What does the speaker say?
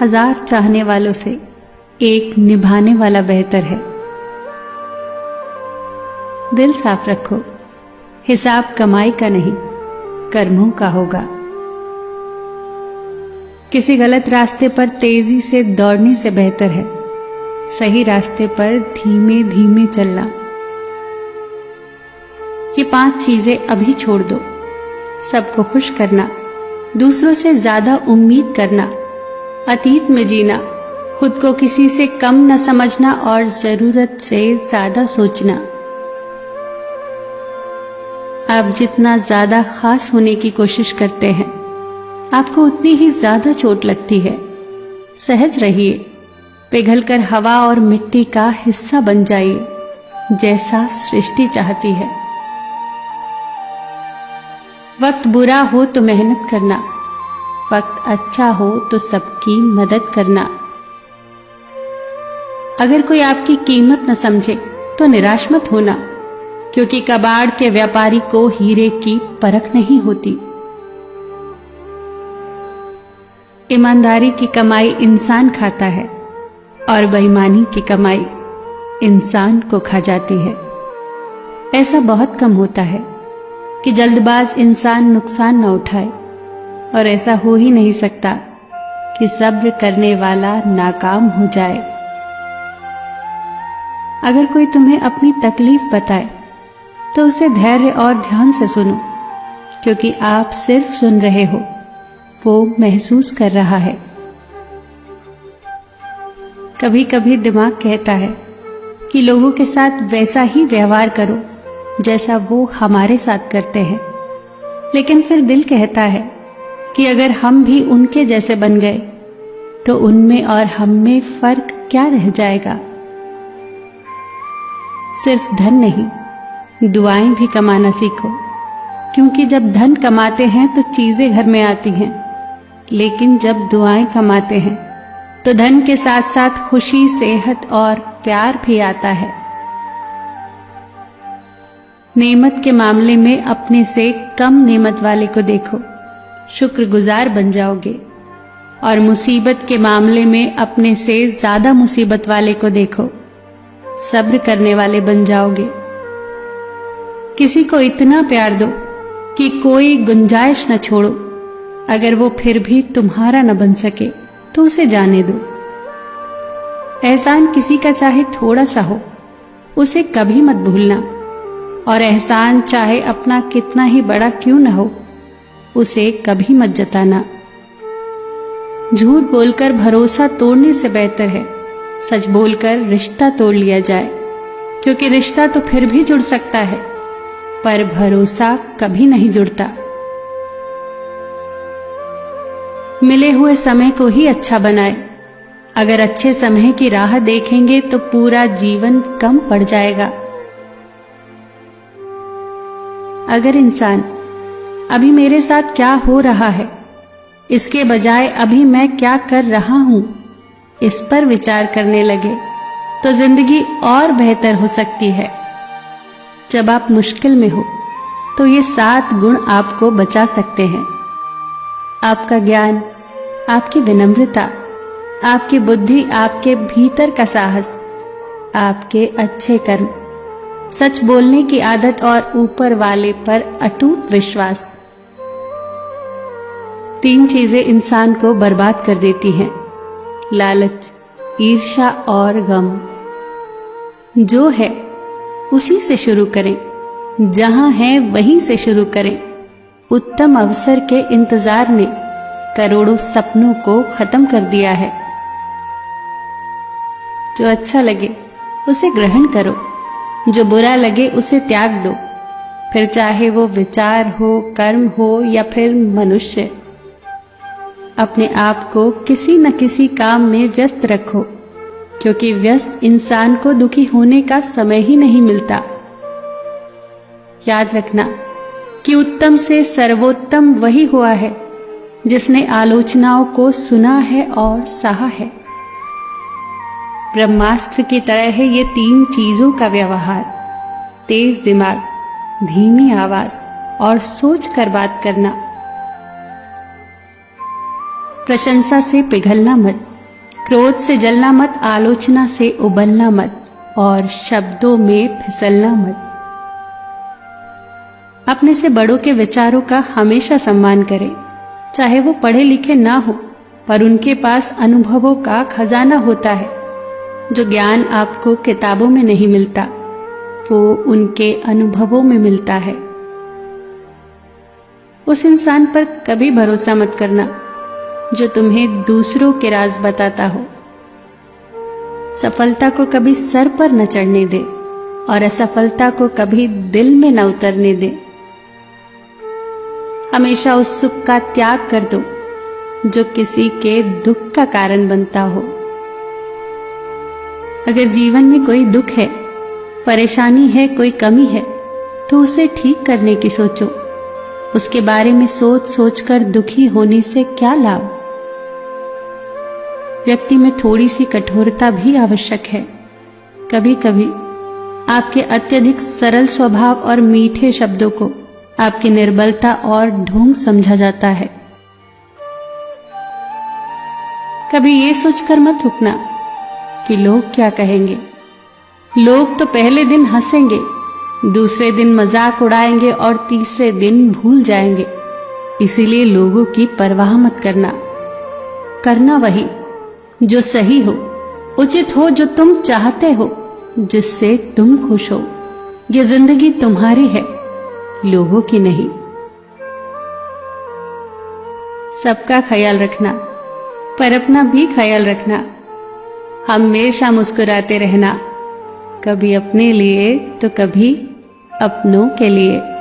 1000 चाहने वालों से एक निभाने वाला बेहतर है। दिल साफ रखो, हिसाब कमाई का नहीं कर्मों का होगा। किसी गलत रास्ते पर तेजी से दौड़ने से बेहतर है सही रास्ते पर धीमे धीमे चलना। ये 5 चीजें अभी छोड़ दो। सबको खुश करना, दूसरों से ज्यादा उम्मीद करना, अतीत में जीना, खुद को किसी से कम न समझना और जरूरत से ज्यादा सोचना। आप जितना ज्यादा खास होने की कोशिश करते हैं आपको उतनी ही ज्यादा चोट लगती है। सहज रहिए, पिघलकर हवा और मिट्टी का हिस्सा बन जाइए जैसा सृष्टि चाहती है। वक्त बुरा हो तो मेहनत करना, वक्त अच्छा हो तो सबकी मदद करना। अगर कोई आपकी कीमत न समझे तो निराश मत होना, क्योंकि कबाड़ के व्यापारी को हीरे की परख नहीं होती। ईमानदारी की कमाई इंसान खाता है और बेईमानी की कमाई इंसान को खा जाती है। ऐसा बहुत कम होता है कि जल्दबाज इंसान नुकसान न उठाए, और ऐसा हो ही नहीं सकता कि सब्र करने वाला नाकाम हो जाए। अगर कोई तुम्हें अपनी तकलीफ बताए तो उसे धैर्य और ध्यान से सुनो, क्योंकि आप सिर्फ सुन रहे हो, वो महसूस कर रहा है। कभी कभी दिमाग कहता है कि लोगों के साथ वैसा ही व्यवहार करो जैसा वो हमारे साथ करते हैं, लेकिन फिर दिल कहता है कि अगर हम भी उनके जैसे बन गए तो उनमें और हम में फर्क क्या रह जाएगा। सिर्फ धन नहीं, दुआएं भी कमाना सीखो, क्योंकि जब धन कमाते हैं तो चीजें घर में आती हैं, लेकिन जब दुआएं कमाते हैं तो धन के साथ साथ खुशी, सेहत और प्यार भी आता है। नेमत के मामले में अपने से कम नेमत वाले को देखो, शुक्रगुजार बन जाओगे, और मुसीबत के मामले में अपने से ज्यादा मुसीबत वाले को देखो, सब्र करने वाले बन जाओगे। किसी को इतना प्यार दो कि कोई गुंजाइश न छोड़ो। अगर वो फिर भी तुम्हारा न बन सके तो उसे जाने दो। एहसान किसी का चाहे थोड़ा सा हो, उसे कभी मत भूलना, और एहसान चाहे अपना कितना ही बड़ा क्यों न हो, उसे कभी मत जताना। झूठ बोलकर भरोसा तोड़ने से बेहतर है सच बोलकर रिश्ता तोड़ लिया जाए, क्योंकि रिश्ता तो फिर भी जुड़ सकता है पर भरोसा कभी नहीं जुड़ता। मिले हुए समय को ही अच्छा बनाए। अगर अच्छे समय की राह देखेंगे तो पूरा जीवन कम पड़ जाएगा। अगर इंसान अभी मेरे साथ क्या हो रहा है, इसके बजाय अभी मैं क्या कर रहा हूं, इस पर विचार करने लगे तो जिंदगी और बेहतर हो सकती है। जब आप मुश्किल में हो तो ये 7 गुण आपको बचा सकते हैं। आपका ज्ञान, आपकी विनम्रता, आपकी बुद्धि, आपके भीतर का साहस, आपके अच्छे कर्म, सच बोलने की आदत और ऊपर वाले पर अटूट विश्वास। 3 चीजें इंसान को बर्बाद कर देती हैं, लालच, ईर्ष्या और गम। जो है उसी से शुरू करें, जहां है वहीं से शुरू करें। उत्तम अवसर के इंतजार ने करोड़ों सपनों को खत्म कर दिया है। जो अच्छा लगे उसे ग्रहण करो, जो बुरा लगे उसे त्याग दो, फिर चाहे वो विचार हो, कर्म हो या फिर मनुष्य। अपने आप को किसी न किसी काम में व्यस्त रखो, क्योंकि व्यस्त इंसान को दुखी होने का समय ही नहीं मिलता। याद रखना कि उत्तम से सर्वोत्तम वही हुआ है जिसने आलोचनाओं को सुना है और सहा है। ब्रह्मास्त्र की तरह है ये 3 चीजों का व्यवहार: तेज दिमाग, धीमी आवाज और सोच कर बात करना। प्रशंसा से पिघलना मत, क्रोध से जलना मत, आलोचना से उबलना मत और शब्दों में फिसलना मत। अपने से बड़ों के विचारों का हमेशा सम्मान करें, चाहे वो पढ़े लिखे ना हो, पर उनके पास अनुभवों का खजाना होता है। जो ज्ञान आपको किताबों में नहीं मिलता, वो उनके अनुभवों में मिलता है। उस इंसान पर कभी भरोसा मत करना जो तुम्हें दूसरों के राज बताता हो। सफलता को कभी सर पर न चढ़ने दे और असफलता को कभी दिल में न उतरने दे। हमेशा उस सुख का त्याग कर दो जो किसी के दुख का कारण बनता हो। अगर जीवन में कोई दुख है, परेशानी है, कोई कमी है, तो उसे ठीक करने की सोचो। उसके बारे में सोच सोचकर दुखी होने से क्या लाभ। व्यक्ति में थोड़ी सी कठोरता भी आवश्यक है। कभी कभी आपके अत्यधिक सरल स्वभाव और मीठे शब्दों को आपकी निर्बलता और ढोंग समझा जाता है। कभी ये सोचकर मत रुकना कि लोग क्या कहेंगे। लोग तो पहले दिन हंसेंगे, दूसरे दिन मजाक उड़ाएंगे और तीसरे दिन भूल जाएंगे। इसीलिए लोगों की परवाह मत करना। करना वही जो सही हो, उचित हो, जो तुम चाहते हो, जिससे तुम खुश हो। ये जिंदगी तुम्हारी है, लोगों की नहीं। सबका ख्याल रखना, पर अपना भी ख्याल रखना। हमेशा मुस्कुराते रहना, कभी अपने लिए तो कभी अपनों के लिए।